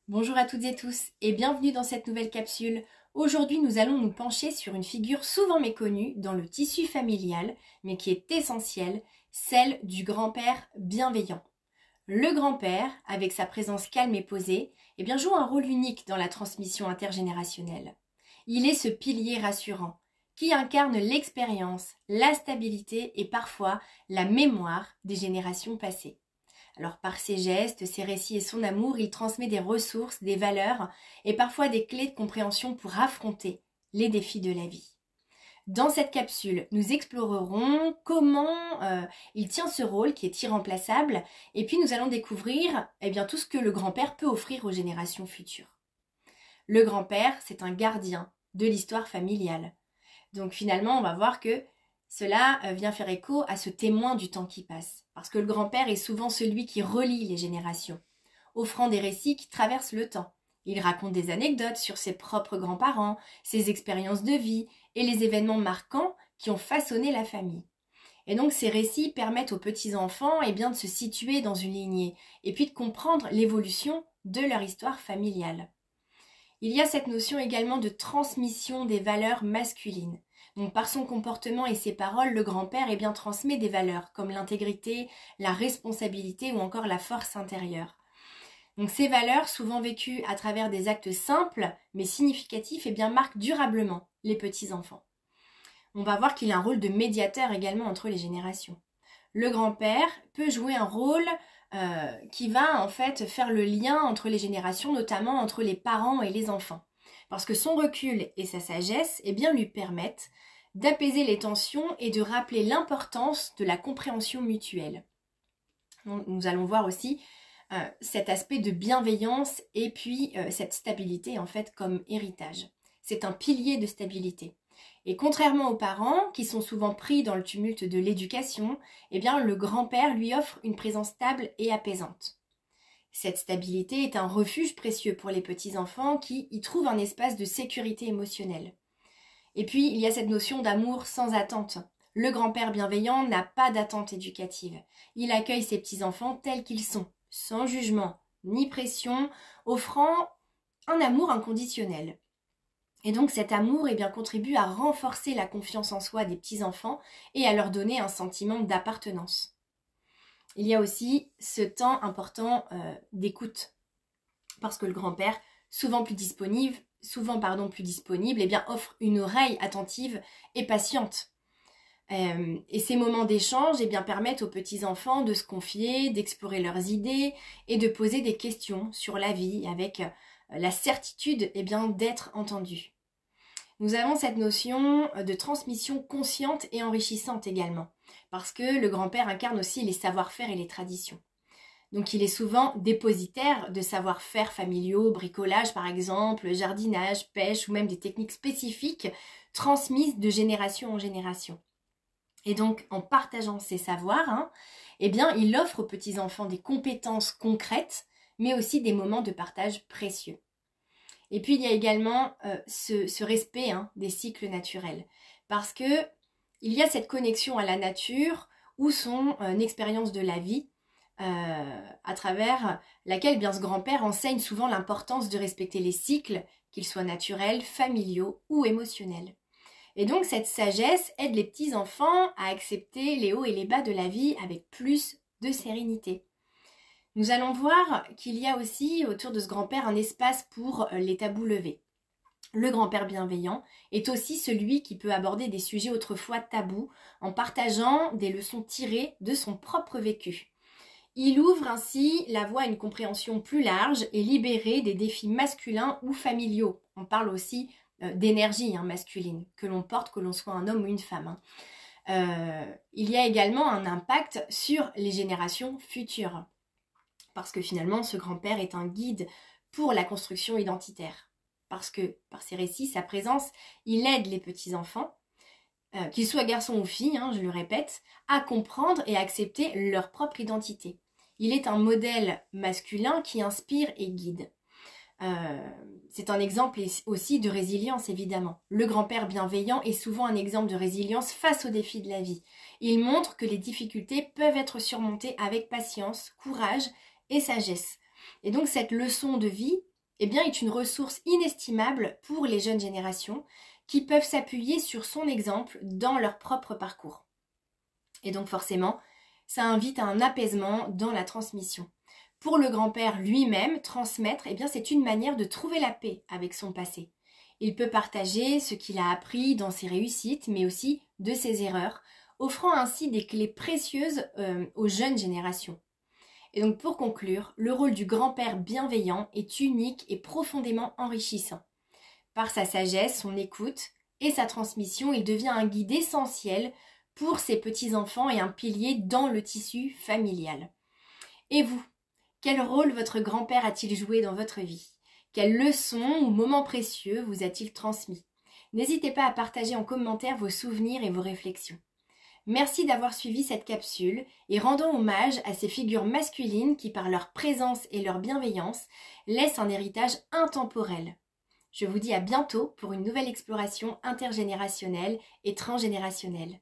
Bonjour à toutes et tous et bienvenue dans cette nouvelle capsule. Aujourd'hui, nous allons nous pencher sur une figure souvent méconnue dans le tissu familial, mais qui est essentielle, celle du grand-père bienveillant. Le grand-père, avec sa présence calme et posée, joue un rôle unique dans la transmission intergénérationnelle. Il est ce pilier rassurant qui incarne l'expérience, la stabilité et parfois la mémoire des générations passées. Alors par ses gestes, ses récits et son amour, il transmet des ressources, des valeurs et parfois des clés de compréhension pour affronter les défis de la vie. Dans cette capsule, nous explorerons comment il tient ce rôle qui est irremplaçable et puis nous allons découvrir tout ce que le grand-père peut offrir aux générations futures. Le grand-père, c'est un gardien de l'histoire familiale. Donc finalement, on va voir que cela vient faire écho à ce témoin du temps qui passe. Parce que le grand-père est souvent celui qui relie les générations, offrant des récits qui traversent le temps. Il raconte des anecdotes sur ses propres grands-parents, ses expériences de vie et les événements marquants qui ont façonné la famille. Et donc ces récits permettent aux petits-enfants de se situer dans une lignée et puis de comprendre l'évolution de leur histoire familiale. Il y a cette notion également de transmission des valeurs masculines. Donc par son comportement et ses paroles, le grand-père transmet des valeurs comme l'intégrité, la responsabilité ou encore la force intérieure. Donc ces valeurs, souvent vécues à travers des actes simples mais significatifs, marquent durablement les petits-enfants. On va voir qu'il a un rôle de médiateur également entre les générations. Le grand-père peut jouer un rôle qui va en fait faire le lien entre les générations, notamment entre les parents et les enfants. Parce que son recul et sa sagesse lui permettent d'apaiser les tensions et de rappeler l'importance de la compréhension mutuelle. Donc, nous allons voir aussi cet aspect de bienveillance et puis cette stabilité en fait comme héritage. C'est un pilier de stabilité. Et contrairement aux parents, qui sont souvent pris dans le tumulte de l'éducation, le grand-père lui offre une présence stable et apaisante. Cette stabilité est un refuge précieux pour les petits-enfants qui y trouvent un espace de sécurité émotionnelle. Et puis, il y a cette notion d'amour sans attente. Le grand-père bienveillant n'a pas d'attente éducative. Il accueille ses petits-enfants tels qu'ils sont, sans jugement ni pression, offrant un amour inconditionnel. Et donc cet amour contribue à renforcer la confiance en soi des petits-enfants et à leur donner un sentiment d'appartenance. Il y a aussi ce temps important d'écoute, parce que le grand-père, souvent plus disponible, offre une oreille attentive et patiente. Et ces moments d'échange permettent aux petits-enfants de se confier, d'explorer leurs idées et de poser des questions sur la vie avec la certitude d'être entendus. Nous avons cette notion de transmission consciente et enrichissante également, parce que le grand-père incarne aussi les savoir-faire et les traditions. Donc il est souvent dépositaire de savoir-faire familiaux, bricolage par exemple, jardinage, pêche ou même des techniques spécifiques transmises de génération en génération. Et donc en partageant ces savoirs, il offre aux petits-enfants des compétences concrètes, mais aussi des moments de partage précieux. Et puis il y a également ce respect des cycles naturels, parce que il y a cette connexion à la nature ou son expérience de la vie, à travers laquelle ce grand-père enseigne souvent l'importance de respecter les cycles, qu'ils soient naturels, familiaux ou émotionnels. Et donc cette sagesse aide les petits-enfants à accepter les hauts et les bas de la vie avec plus de sérénité. Nous allons voir qu'il y a aussi autour de ce grand-père un espace pour les tabous levés. Le grand-père bienveillant est aussi celui qui peut aborder des sujets autrefois tabous en partageant des leçons tirées de son propre vécu. Il ouvre ainsi la voie à une compréhension plus large et libérée des défis masculins ou familiaux. On parle aussi d'énergie masculine, que l'on porte, que l'on soit un homme ou une femme. Il y a également un impact sur les générations futures, parce que finalement ce grand-père est un guide pour la construction identitaire. Parce que par ses récits, sa présence, il aide les petits-enfants, qu'ils soient garçons ou filles, je le répète, à comprendre et à accepter leur propre identité. Il est un modèle masculin qui inspire et guide. C'est un exemple aussi de résilience, évidemment. Le grand-père bienveillant est souvent un exemple de résilience face aux défis de la vie. Il montre que les difficultés peuvent être surmontées avec patience, courage et sagesse. Et donc cette leçon de vie eh bien, est une ressource inestimable pour les jeunes générations qui peuvent s'appuyer sur son exemple dans leur propre parcours. Et donc forcément, ça invite à un apaisement dans la transmission. Pour le grand-père lui-même, transmettre, eh bien, c'est une manière de trouver la paix avec son passé. Il peut partager ce qu'il a appris dans ses réussites, mais aussi de ses erreurs, offrant ainsi des clés précieuses aux jeunes générations. Et donc pour conclure, le rôle du grand-père bienveillant est unique et profondément enrichissant. Par sa sagesse, son écoute et sa transmission, il devient un guide essentiel pour ses petits-enfants et un pilier dans le tissu familial. Et vous, quel rôle votre grand-père a-t-il joué dans votre vie? Quelles leçons ou moments précieux vous a-t-il transmis? N'hésitez pas à partager en commentaire vos souvenirs et vos réflexions. Merci d'avoir suivi cette capsule et rendons hommage à ces figures masculines qui, par leur présence et leur bienveillance, laissent un héritage intemporel. Je vous dis à bientôt pour une nouvelle exploration intergénérationnelle et transgénérationnelle.